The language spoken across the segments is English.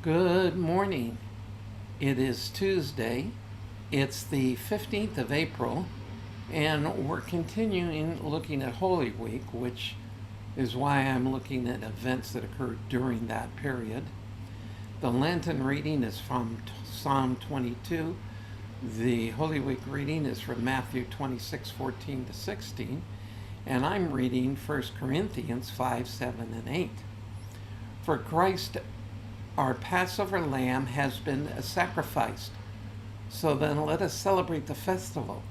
Good morning. It is Tuesday. It's the 15th of April, and we're continuing looking at Holy Week, which is why I'm looking at events that occurred during that period. The Lenten reading is from Psalm 22. The Holy Week reading is from Matthew 26:14 to 16, and I'm reading 1 Corinthians 5, 7, and 8. For Christ, our Passover Lamb, has been sacrificed. So then let us celebrate the festival,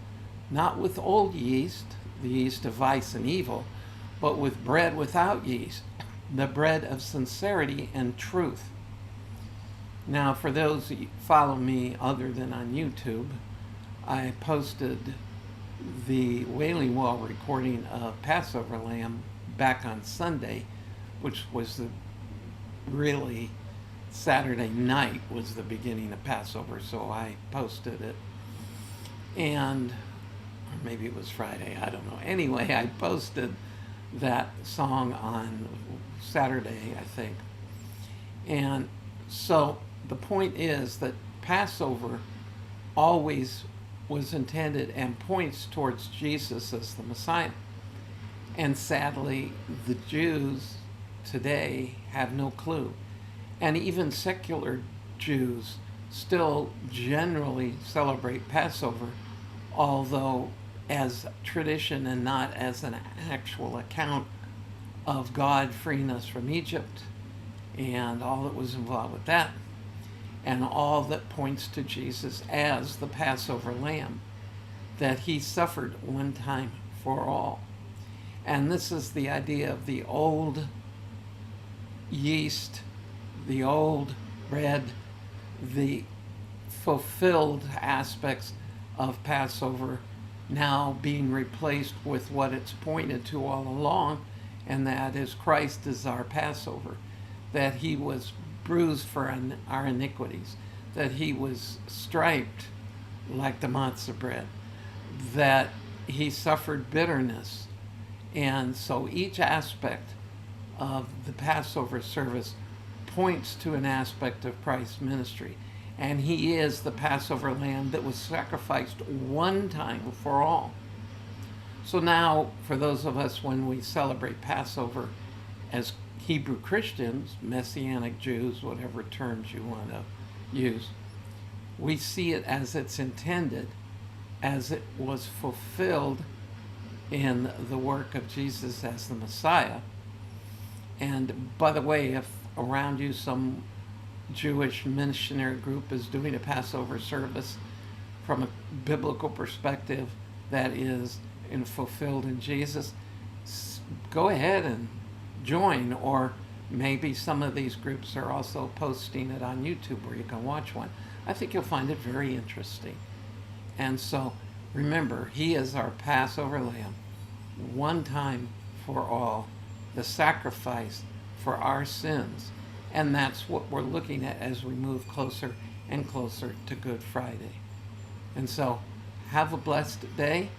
not with old yeast, the yeast of vice and evil, but with bread without yeast, the bread of sincerity and truth. Now, for those who follow me other than on YouTube, I posted the Wailing Wall recording of Passover Lamb back on Sunday, which was really Saturday night was the beginning of Passover, so I posted it. And or maybe it was Friday, I don't know. Anyway, I posted that song on Saturday, I think. And so the point is that Passover always was intended and points towards Jesus as the Messiah. And sadly, the Jews today have no clue. And even secular Jews still generally celebrate Passover, although as tradition and not as an actual account of God freeing us from Egypt and all that was involved with that, and all that points to Jesus as the Passover Lamb, that he suffered one time for all. And this is the idea of the old yeast, the old bread, the fulfilled aspects of Passover now being replaced with what it's pointed to all along, and that is Christ is our Passover, that he was bruised for our iniquities, that he was striped like the matzah bread, that he suffered bitterness. And so each aspect of the Passover service points to an aspect of Christ's ministry. And he is the Passover lamb that was sacrificed one time for all. So now, for those of us, when we celebrate Passover as Hebrew Christians, Messianic Jews, whatever terms you want to use, we see it as it's intended, as it was fulfilled in the work of Jesus as the Messiah. And by the way, if around you some Jewish missionary group is doing a Passover service from a biblical perspective that is fulfilled in Jesus, go ahead and join. Or maybe some of these groups are also posting it on YouTube where you can watch one. I think you'll find it very interesting. And so remember, he is our Passover lamb, one time for all, the sacrifice for our sins. And that's what we're looking at as we move closer and closer to Good Friday. And so have a blessed day,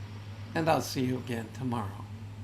and I'll see you again tomorrow.